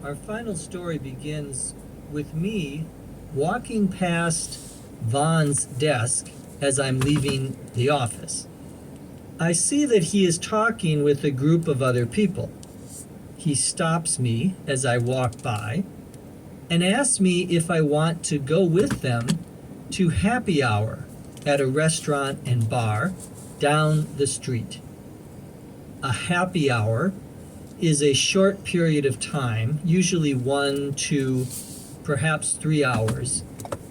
Our final story begins with me walking past Vaughn's desk as I'm leaving the office. I see that he is talking with a group of other people. He stops me as I walk by and asks me if I want to go with them to happy hour at a restaurant and bar down the street. A happy hour is a short period of time, usually 1 to perhaps 3 hours,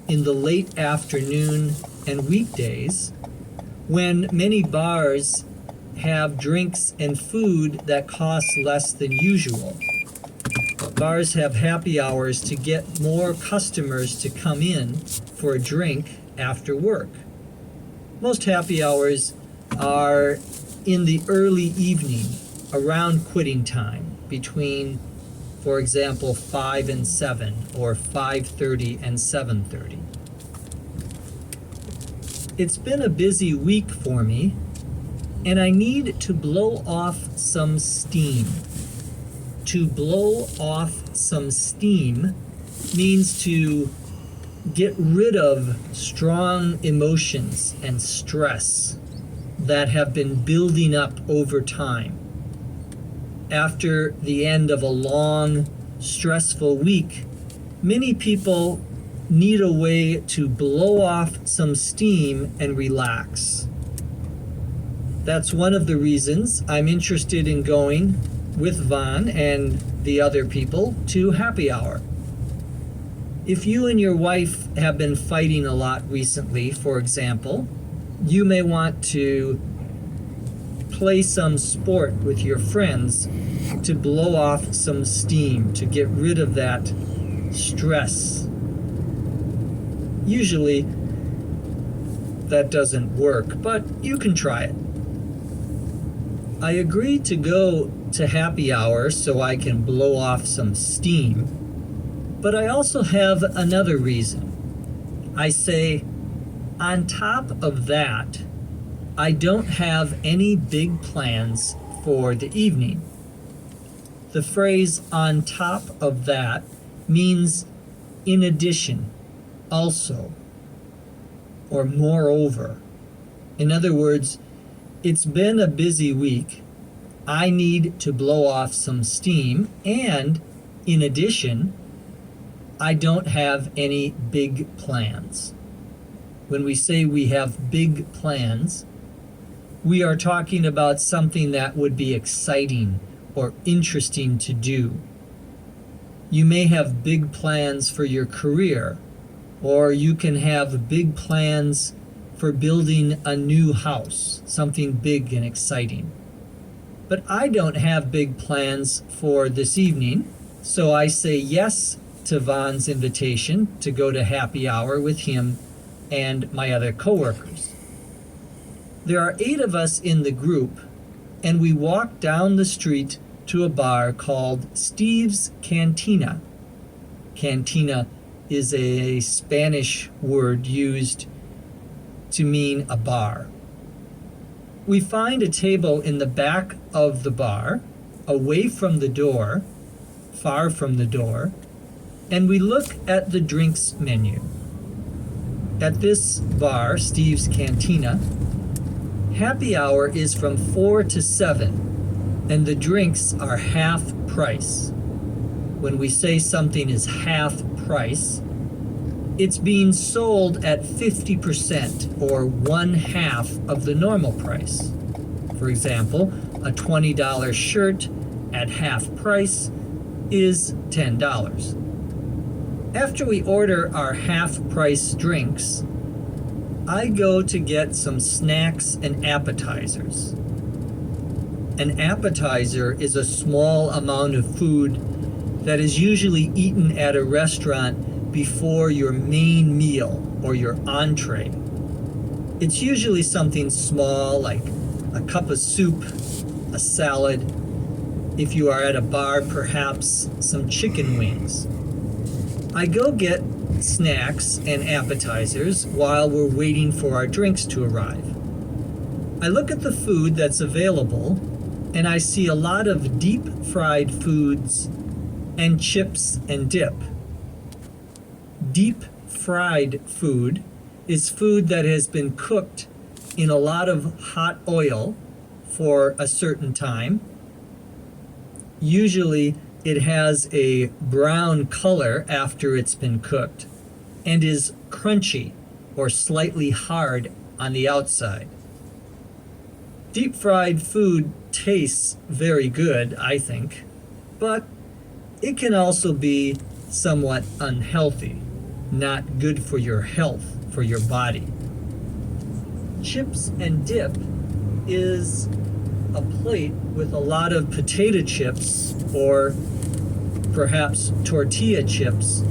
in the late afternoon and weekdays, when many bars have drinks and food that cost less than usual. Bars have happy hours to get more customers to come in for a drink after work. Most happy hours are in the early evening, around quitting time, between, for example, 5 and 7 or 5:30 and 7:30. It's been a busy week for me, and I need to blow off some steam. To blow off some steam means to get rid of strong emotions and stress that have been building up over time. After the end of a long, stressful week, many people need a way to blow off some steam and relax. That's one of the reasons I'm interested in going with Vaughn and the other people to happy hour. If you and your wife have been fighting a lot recently, for example, you may want to play some sport with your friends to blow off some steam, to get rid of that stress. Usually that doesn't work, but you can try it. I agreed to go to happy hour so I can blow off some steam, but I also have another reason. I say, on top of that, I don't have any big plans for the evening. The phrase on top of that means in addition, also, or moreover. In other words, it's been a busy week. I need to blow off some steam, and in addition, I don't have any big plans. When we say we have big plans, we are talking about something that would be exciting or interesting to do. You may have big plans for your career, or you can have big plans for building a new house, something big and exciting. But I don't have big plans for this evening, so I say yes to Vaughn's invitation to go to happy hour with him and my other coworkers. There are 8 of us in the group, and we walk down the street to a bar called Steve's Cantina. Cantina is a Spanish word used to mean a bar. We find a table in the back of the bar, away from the door, far from the door, and we look at the drinks menu. At this bar, Steve's Cantina, happy hour is from 4 to 7, and the drinks are half price. When we say something is half price, it's being sold at 50% or 1/2 of the normal price. For example, a $20 shirt at half price is $10. After we order our half-price drinks, I go to get some snacks and appetizers. An appetizer is a small amount of food that is usually eaten at a restaurant before your main meal or your entree. It's usually something small like a cup of soup, a salad. If you are at a bar, perhaps some chicken wings. I go get snacks and appetizers while we're waiting for our drinks to arrive. I look at the food that's available, and I see a lot of deep fried foods, and chips and dip. Deep fried food is food that has been cooked in a lot of hot oil for a certain time. Usually it has a brown color after it's been cooked and is crunchy or slightly hard on the outside. Deep fried food tastes very good, I think, but it can also be somewhat unhealthy, not good for your health, for your body. Chips and dip is a plate with a lot of potato chips or perhaps tortilla chips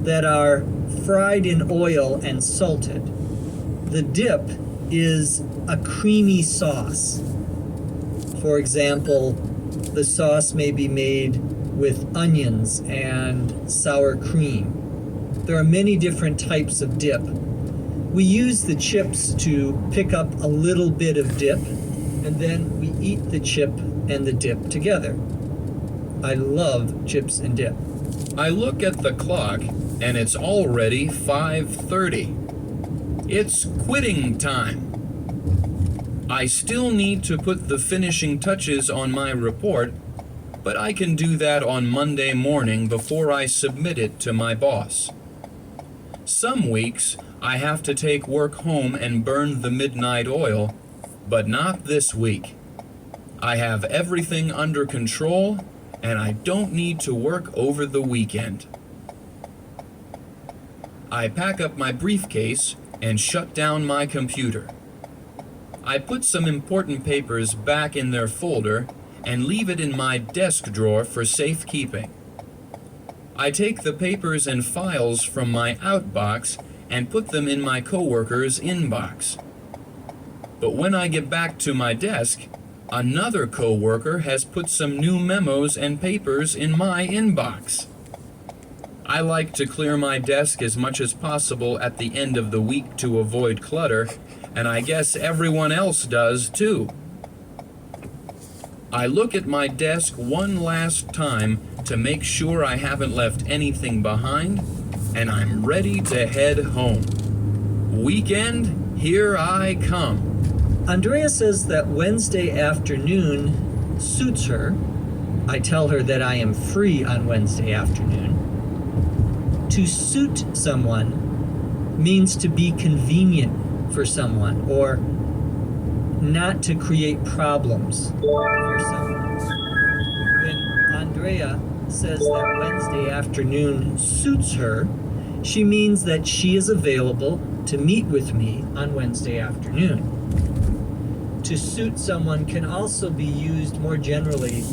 that are fried in oil and salted. The dip is a creamy sauce. For example, the sauce may be made with onions and sour cream. There are many different types of dip. We use the chips to pick up a little bit of dip, and then we eat the chip and the dip together. I love chips and dip. I look at the clock and it's already 5:30. It's quitting time. I still need to put the finishing touches on my report, but I can do that on Monday morning before I submit it to my boss. Some weeks I have to take work home and burn the midnight oil, but not this week. I have everything under control and I don't need to work over the weekend. I pack up my briefcase and shut down my computer. I put some important papers back in their folder and leave it in my desk drawer for safekeeping. I take the papers and files from my outbox and put them in my coworker's inbox. But when I get back to my desk, another coworker has put some new memos and papers in my inbox. I like to clear my desk as much as possible at the end of the week to avoid clutter, and I guess everyone else does too. I look at my desk one last time to make sure I haven't left anything behind, and I'm ready to head home. Weekend, here I come. Andrea says that Wednesday afternoon suits her. I tell her that I am free on Wednesday afternoon. To suit someone means to be convenient for someone or not to create problems for someone. When Andrea says that Wednesday afternoon suits her, she means that she is available to meet with me on Wednesday afternoon. To suit someone can also be used more generally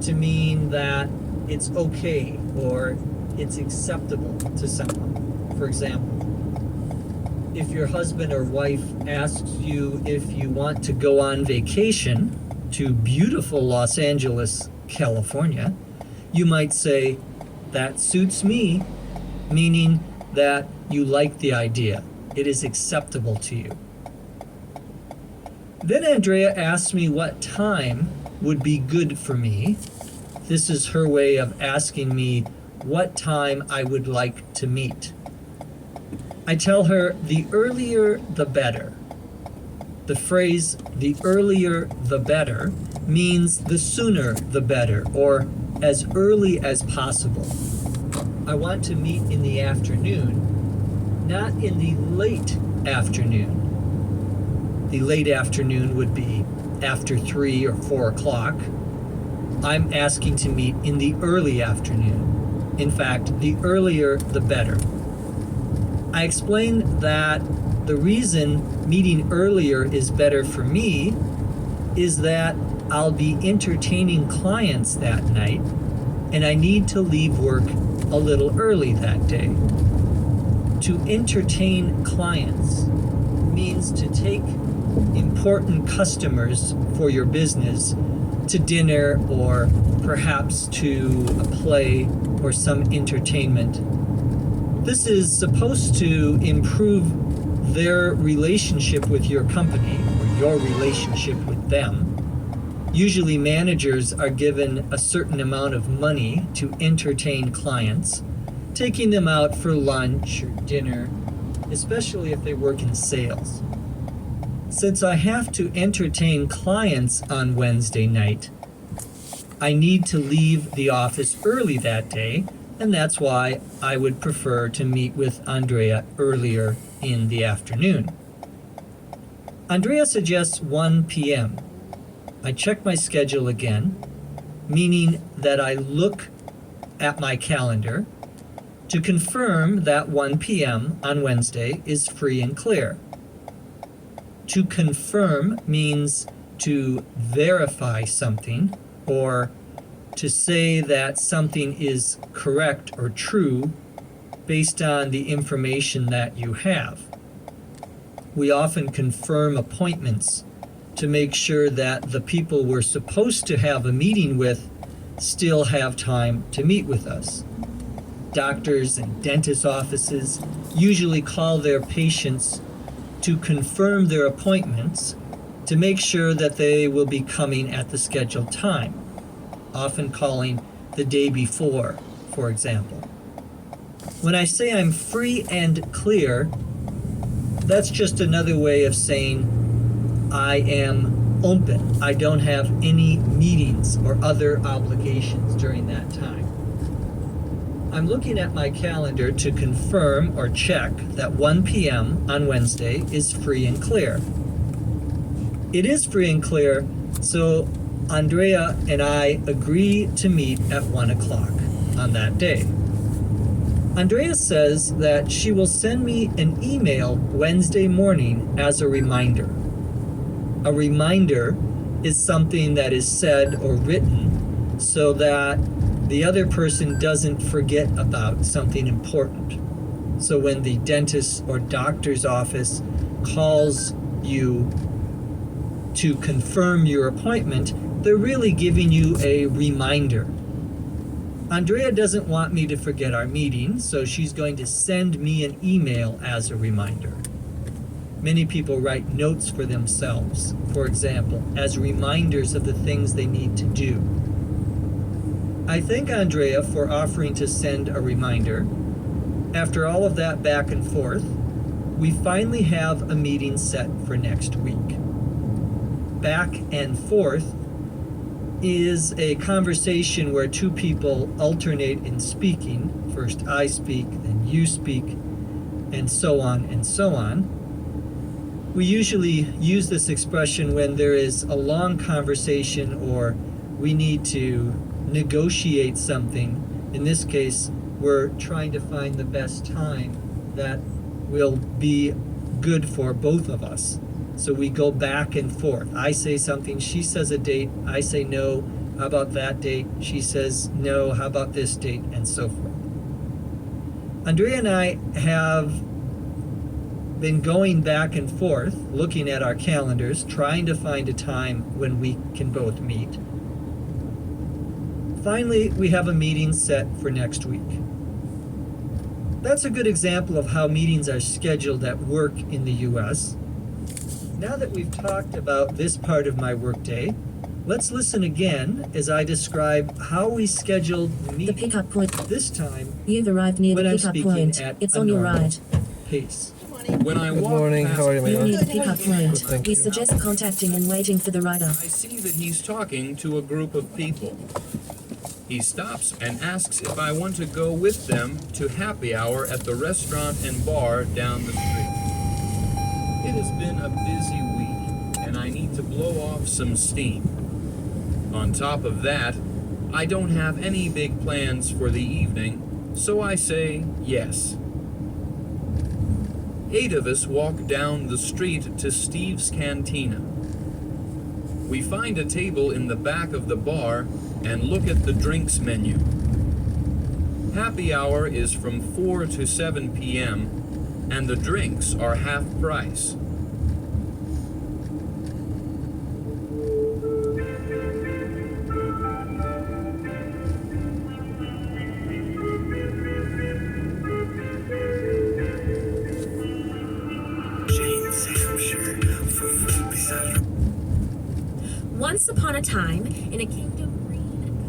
to mean that it's okay or it's acceptable to someone. For example, if your husband or wife asks you if you want to go on vacation to beautiful Los Angeles, California, you might say, "That suits me," meaning that you like the idea. It is acceptable to you. Then Andrea asked me what time would be good for me. This is her way of asking me what time I would like to meet. I tell her the earlier the better. The phrase "the earlier the better" means the sooner the better, or as early as possible. I want to meet in the afternoon, not in the late afternoon. The late afternoon would be after 3 or 4 o'clock. I'm asking to meet in the early afternoon. In fact, the earlier the better. I explained that the reason meeting earlier is better for me is that I'll be entertaining clients that night, and I need to leave work a little early that day. To entertain clients means to take important customers for your business to dinner or perhaps to a play or some entertainment. This is supposed to improve their relationship with your company or your relationship with them. Usually managers are given a certain amount of money to entertain clients, taking them out for lunch or dinner, especially if they work in sales. Since I have to entertain clients on Wednesday night, I need to leave the office early that day, and that's why I would prefer to meet with Andrea earlier in the afternoon. Andrea suggests 1 p.m. I check my schedule again, meaning that I look at my calendar to confirm that 1 p.m. on Wednesday is free and clear. To confirm means to verify something or to say that something is correct or true based on the information that you have. We often confirm appointments to make sure that the people we're supposed to have a meeting with still have time to meet with us. Doctors and dentist offices usually call their patients to confirm their appointments to make sure that they will be coming at the scheduled time, often calling the day before, for example. When I say I'm free and clear, that's just another way of saying I am open. I don't have any meetings or other obligations during that time. I'm looking at my calendar to confirm or check that 1 p.m. on Wednesday is free and clear. It is free and clear, so Andrea and I agree to meet at 1 o'clock on that day. Andrea says that she will send me an email Wednesday morning as a reminder. A reminder is something that is said or written so that the other person doesn't forget about something important. So when the dentist or doctor's office calls you to confirm your appointment, they're really giving you a reminder. Andrea doesn't want me to forget our meeting, so she's going to send me an email as a reminder. Many people write notes for themselves, for example, as reminders of the things they need to do. I thank Andrea for offering to send a reminder. After all of that back and forth, we finally have a meeting set for next week. Back and forth is a conversation where two people alternate in speaking. First I speak, then you speak, and so on and so on. We usually use this expression when there is a long conversation or we need to negotiate something. In this case, we're trying to find the best time that will be good for both of us. So we go back and forth. I say something, she says a date, I say no, how about that date? She says no, how about this date? And so forth. Andrea and I have been going back and forth, looking at our calendars, trying to find a time when we can both meet. Finally, we have a meeting set for next week. That's a good example of how meetings are scheduled at work in the U.S. Now that we've talked about this part of my workday, let's listen again as I describe how we scheduled the The meeting. pickup point. This time, You've arrived near when the I'm pickup speaking point. at It's a on your normal right. pace. When I Good walk morning, past how are you, You're Mila? near the pickup point. Thank We you. suggest contacting and waiting for the rider. I see that he's talking to a group of people. He stops and asks if I want to go with them to happy hour at the restaurant and bar down the street. It has been a busy week, and I need to blow off some steam. On top of that, I don't have any big plans for the evening, so I say yes. 8 of us walk down the street to Steve's Cantina. We find a table in the back of the bar and look at the drinks menu. Happy hour is from 4 to 7 p.m. and the drinks are half price. Once upon a time, in a kingdom green and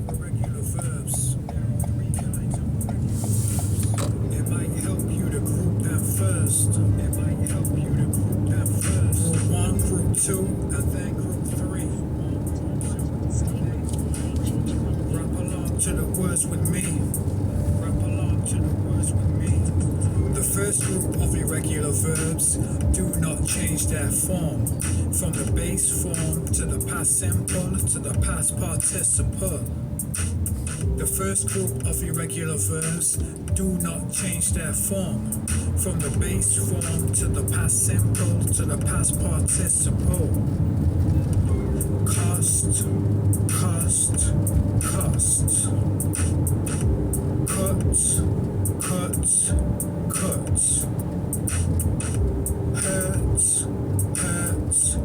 irregular verbs. There are three kinds of irregular verbs. It might help you to group them first. It might help you to group them first. Group 1, group 2, and then group 3. Rap along to the words with me. Rap along to the words with me. The first group of irregular verbs do not change their form. From the base form to the past simple to the past participle. The first group of irregular verbs do not change their form. From the base form to the past simple to the past participle. Cost, cost, cost. Cuts, cuts, cuts. Hurts, hurts,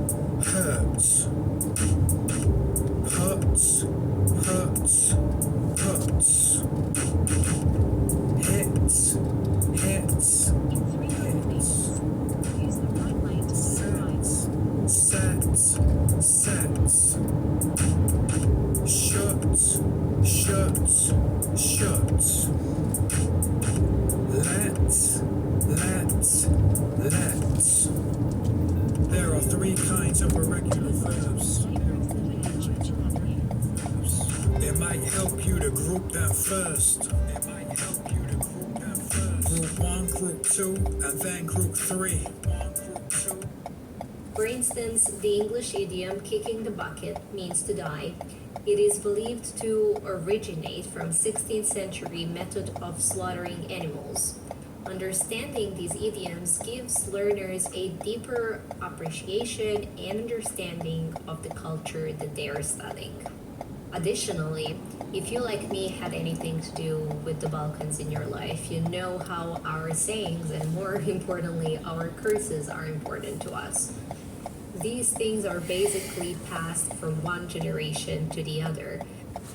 hurts. Huts, huts, huts. Hits, hits, hits. use the right lane to Sets, sets, sets. Shuts, shuts, shuts. Let's, let's, let's. There are three kinds of irregular verbs. It might help you to group them first. It might help you to group them first. Group 1, group 2, and then group 3. 1, group 2. For instance, the English idiom kicking the bucket means to die. It is believed to originate from 16th century method of slaughtering animals. Understanding these idioms gives learners a deeper appreciation and understanding of the culture that they are studying. Additionally, if you like me had anything to do with the Balkans in your life, you know how our sayings and more importantly our curses are important to us. These things are basically passed from one generation to the other.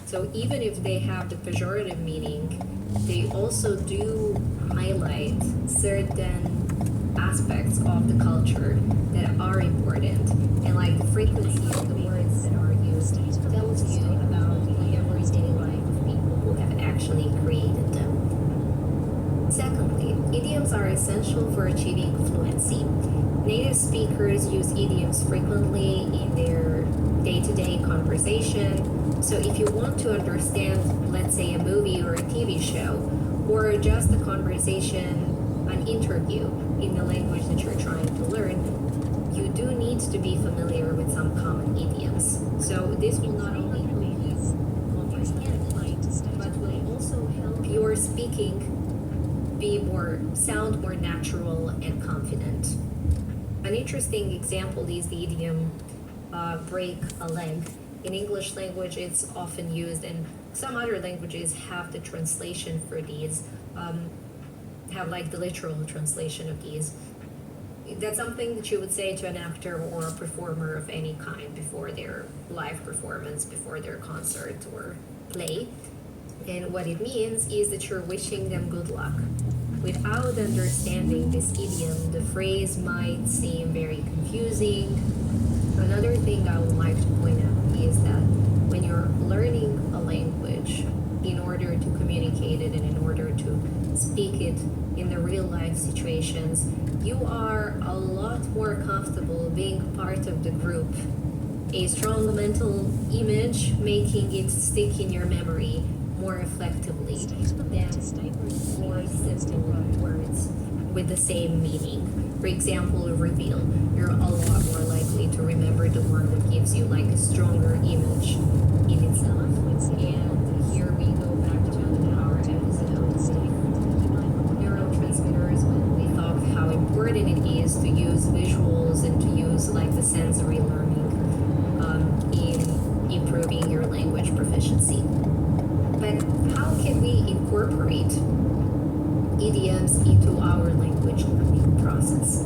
So even if they have the pejorative meaning, they also do highlight certain aspects of the culture that are important. And like the frequency of the words that are used tells you about the everyday life of people who have actually created them. Secondly, idioms are essential for achieving fluency. Native speakers use idioms frequently in their day-to-day conversation. So if you want to understand, let's say, a movie or a TV show, or just a conversation, an interview in the language that you're trying to learn, you do need to be familiar with some common idioms. So this will not only help you understand, but will also help your speaking sound more natural and confident. An interesting example is the idiom break a leg. In English language, it's often used, and some other languages have the translation for these, have like the literal translation of these. That's something that you would say to an actor or a performer of any kind before their live performance, before their concert or play. And what it means is that you're wishing them good luck. Without understanding this idiom, the phrase might seem very confusing. Another thing I would like to point out is that when you're learning a language, in order to communicate it and in order to speak it in the real life situations, you are a lot more comfortable being part of the group. A strong mental image making it stick in your memory more effectively than more simple words with the same meaning. For example, a reveal. You're a lot more likely to remember the one that gives you like a stronger image in itself. And here we go back to our episode of neurotransmitters when we talked how important it is to use visuals and to use like the sensory learning in improving your language proficiency. But how can we incorporate idioms into our language learning process?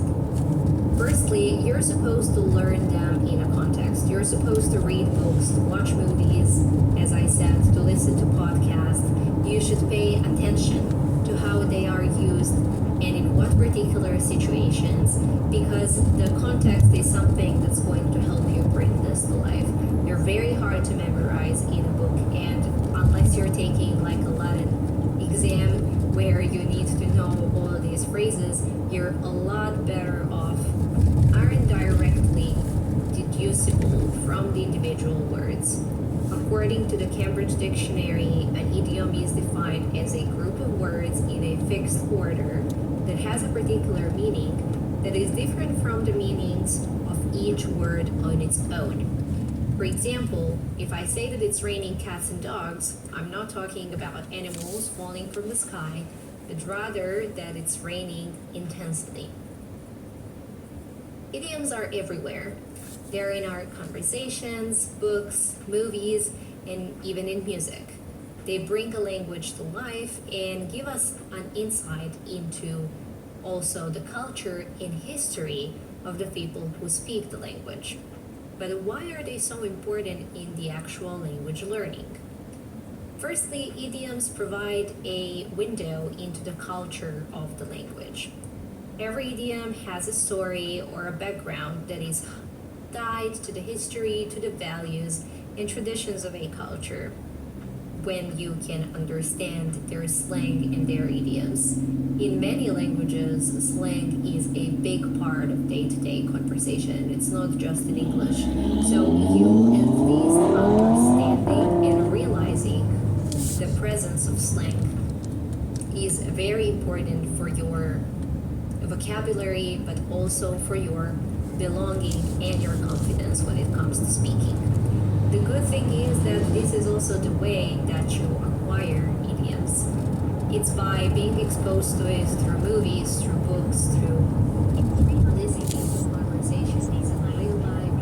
Firstly, you're supposed to learn them in a context. You're supposed to read books, to watch movies, as I said, to listen to podcasts. You should pay attention to how they are used and in what particular situations, because the context is something that's going to help you bring this to life. They're very hard to memorize in a book, and unless you're taking like a Latin exam where you need to know all of these phrases, you're a lot better off aren't directly deducible from the individual words. According to the Cambridge Dictionary, an idiom is defined as a group of words in a fixed order that has a particular meaning that is different from the meanings of each word on its own. For example, if I say that it's raining cats and dogs, I'm not talking about animals falling from the sky, but rather that it's raining intensely. Idioms are everywhere. They're in our conversations, books, movies, and even in music. They bring a language to life and give us an insight into also the culture and history of the people who speak the language. But why are they so important in the actual language learning? Firstly, idioms provide a window into the culture of the language. Every idiom has a story or a background that is tied to the history, to the values, and traditions of a culture. When you can understand their slang and their idioms. In many languages, slang is a big part of day-to-day conversation. It's not just in English. So you at least understanding and realizing the presence of slang is very important for your vocabulary, but also for your belonging and your confidence when it comes to speaking. The good thing is that this is also the way that you acquire idioms. It's by being exposed to it through movies, through books, through listening to conversations in real life,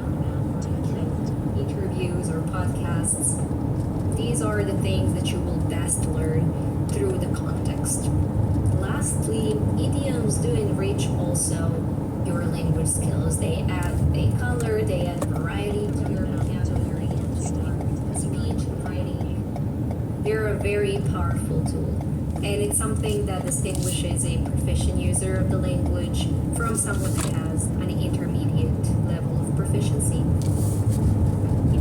interviews or podcasts. These are the things that you will best learn through the context. Lastly, idioms do enrich also your language skills. They add a color, they add variety to your vocabulary, speech, writing. They're a very powerful tool, and it's something that distinguishes a proficient user of the language from someone who has an intermediate level of proficiency.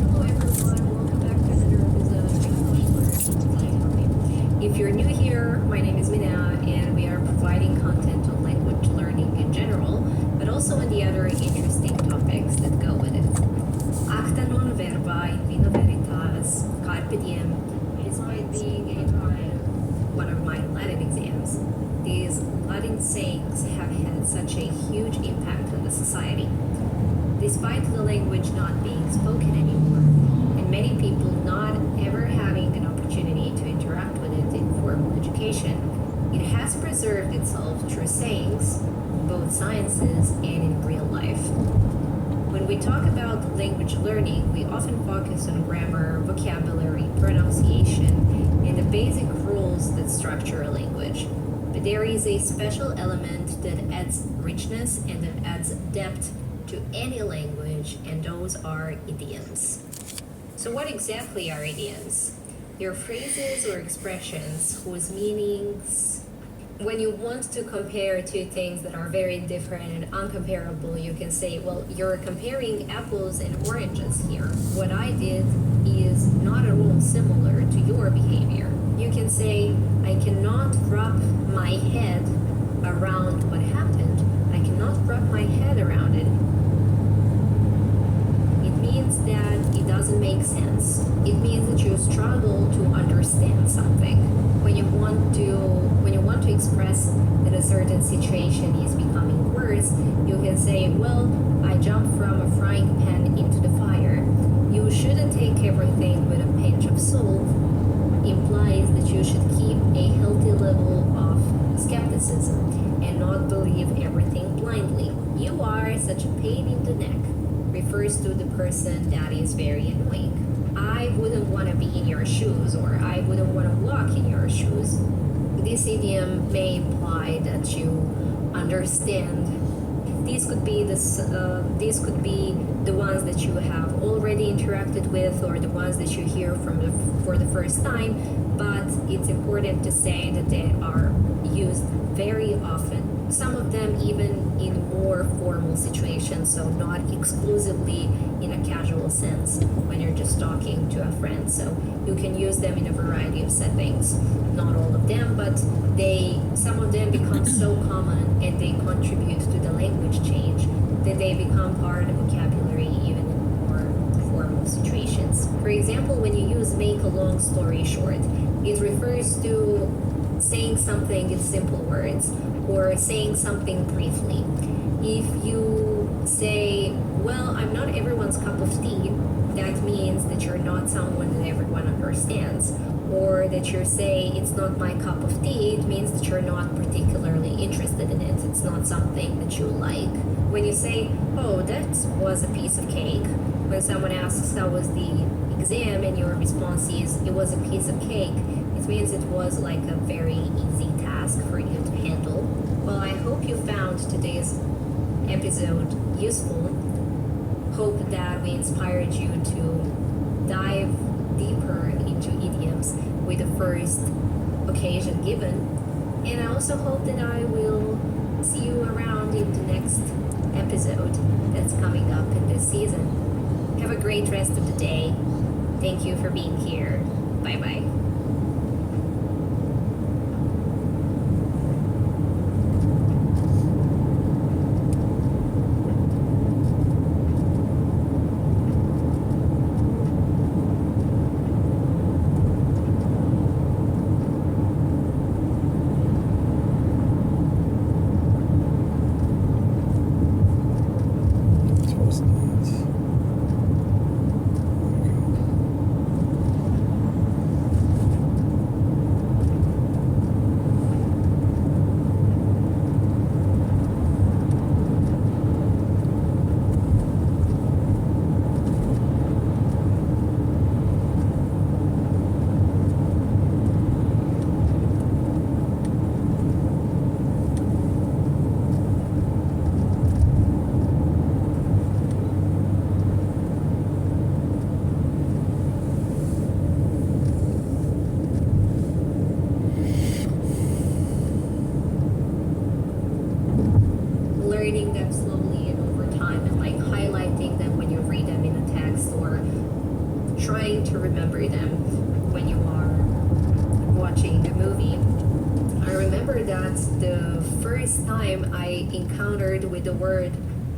Hello everyone, welcome back to another episode of English Learning. If you're new here, my name is Mina, and we are providing content on language learning in general, but also on the other interesting topics that go with it. Acta non verba in vino veritas, carpe diem. Despite being a part of one of my Latin exams, these Latin sayings have had such a huge impact on the society. Despite the language not being spoken anymore, and many people not ever having an opportunity to interact with it in formal education, it has preserved itself through sayings, both sciences and in real life. When we talk about language learning, we often focus on grammar, vocabulary, pronunciation, and the basic rules that structure a language. But there is a special element that adds richness and that adds depth to any language, and those are idioms. So what exactly are idioms? They're phrases or expressions whose meanings, when you want to compare two things that are very different and uncomparable, you can say, well, you're comparing apples and oranges here. What I did is not at all similar to your behavior. You can say, I cannot wrap my head around what happened. I cannot wrap my head around it. It means that it doesn't make sense. It means that you struggle to understand something. When you want to express that a certain situation is becoming worse, you can say, well, I jumped from a frying pan into the fire. You shouldn't take everything with a pinch of salt implies that you should keep a healthy level of skepticism and not believe everything blindly. You are such a pain in the neck refers to the person that is very annoying. I wouldn't want to be in your shoes, or I wouldn't want to walk in your shoes. This idiom may imply that you understand. These could be the ones that you have already interacted with, or the ones that you hear for the first time. But it's important to say that they are used very often. Some of them even in more formal situations, so not exclusively in a casual sense when you're just talking to a friend. So you can use them in a variety of settings. Not all of them, but some of them become so common and they contribute to the language change that they become part of the vocabulary even in more formal situations. For example, when you use make a long story short, it refers to saying something in simple words or saying something briefly. If you say, well, I'm not everyone's cup of tea, that means that you're not someone that everyone understands. Or that you're saying it's not my cup of tea, it means that you're not particularly interested in it. It's not something that you like. When you say, oh, that was a piece of cake, when someone asks how was the exam and your response is it was a piece of cake, it means it was like a very easy task for you to handle. Well, I hope you found today's episode useful. Hope that we inspired you to dive deeper into idioms with the first occasion given. And I also hope that I will see you around in the next episode that's coming up in this season. Have a great rest of the day. Thank you for being here. Bye bye. Learning them slowly and over time, and like highlighting them when you read them in a text, or trying to remember them when you are watching a movie. I remember that the first time I encountered with the word,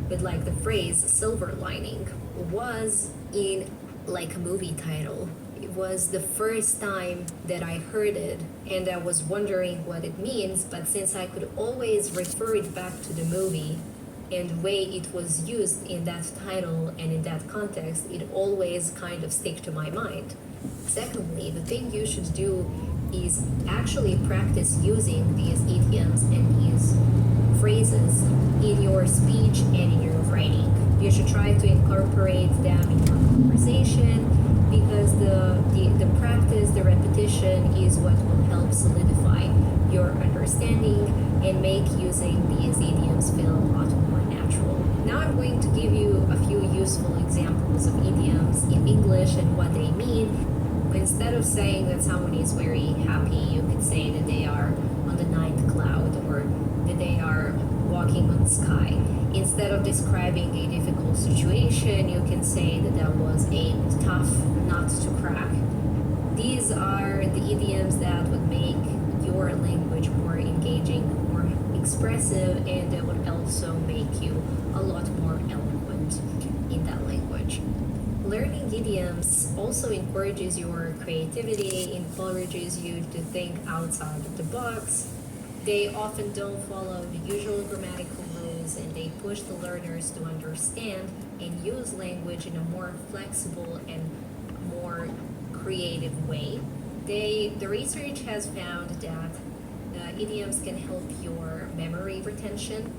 with like the phrase silver lining, was in like a movie title. It was the first time that I heard it, and I was wondering what it means, but since I could always refer it back to the movie and the way it was used in that title and in that context, it always kind of stick to my mind. Secondly, the thing you should do is actually practice using these idioms and these phrases in your speech and in your writing. You should try to incorporate them in your conversation, because the practice, the repetition is what will help solidify your understanding and make using these idioms feel a lot more natural. Now I'm going to give you a few useful examples of idioms in English and what they mean. Instead of saying that someone is very happy, you could say that they are on the ninth cloud, or that they are walking on the sky. Instead of describing a difficult situation, you can say that that was a tough nut to crack. These are the idioms that would make your language more engaging, more expressive, and that would also make you a lot more eloquent in that language. Learning idioms also encourages your creativity, encourages you to think outside of the box. They often don't follow the usual grammatical rules, and they push the learners to understand and use language in a more flexible and more creative way. The research has found that idioms can help your memory retention.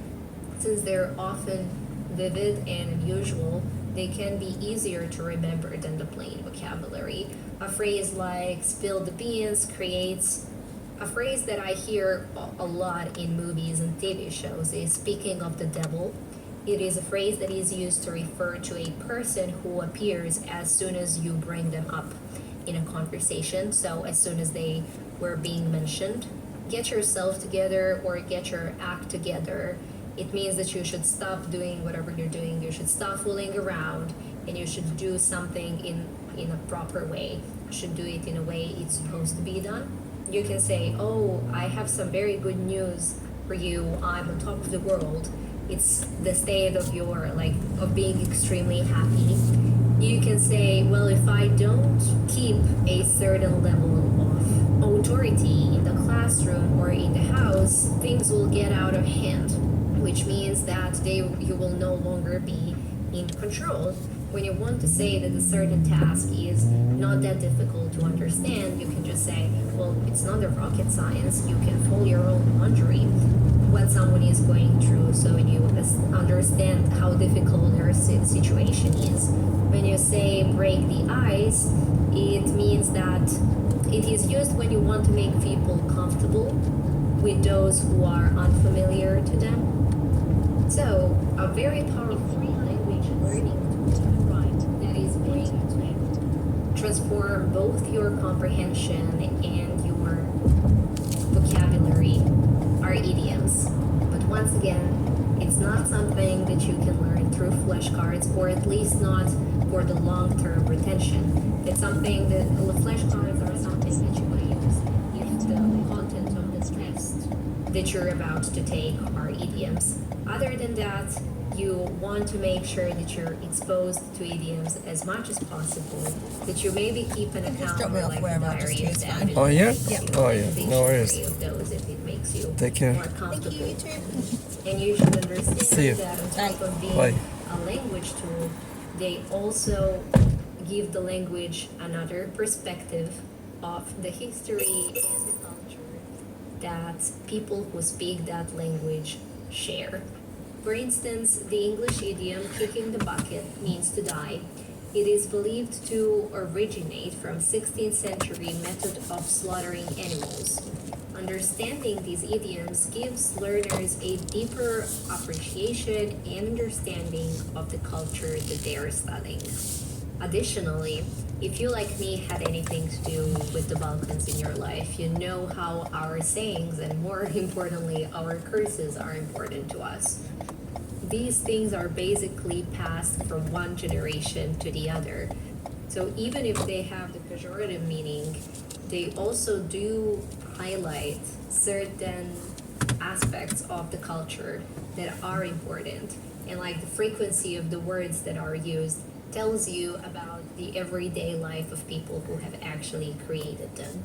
Since they're often vivid and unusual, they can be easier to remember than the plain vocabulary. A phrase like spill the beans creates a phrase that I hear a lot in movies and TV shows is speaking of the devil. It is a phrase that is used to refer to a person who appears as soon as you bring them up in a conversation. So as soon as they were being mentioned, get yourself together or get your act together. It means that you should stop doing whatever you're doing. You should stop fooling around and you should do something in a proper way. You should do it in a way it's supposed to be done. You can say, oh, I have some very good news for you. I'm on top of the world. It's the state of of being extremely happy. You can say, well, if I don't keep a certain level of authority in the classroom or in the house, things will get out of hand, which means that you will no longer be in control. When you want to say that a certain task is not that difficult to understand, you can just say, well, it's not a rocket science. You can fold your own laundry, what someone is going through, so you understand how difficult their situation is. When you say break the ice, it means that it is used when you want to make people comfortable with those who are unfamiliar to them. So, a very powerful language learning tool that is going to transform both your comprehension and your vocabulary are idioms. But once again, it's not something that you can learn through flashcards, or at least not for the long-term retention. It's something that flashcards are something that you will use if the content of the text that you're about to take are idioms. Other than that, you want to make sure that you're exposed to idioms as much as possible, that you maybe keep an account drop me or off like a wherever, diary just of it's that. fine. It Oh, yeah? makes you Oh, yeah. a No worries. dictionary of those if it makes you Take care. more comfortable. And you should understand See you. that on top of being Bye. a language tool, they also give the language another perspective of the history and the culture that people who speak that language share. For instance, the English idiom kicking the bucket means to die. It is believed to originate from 16th century method of slaughtering animals. Understanding these idioms gives learners a deeper appreciation and understanding of the culture that they are studying. Additionally, if you like me had anything to do with the Balkans in your life, you know how our sayings and more importantly our curses are important to us. These things are basically passed from one generation to the other. So even if they have the pejorative meaning, they also do highlight certain aspects of the culture that are important. And like the frequency of the words that are used tells you about the everyday life of people who have actually created them.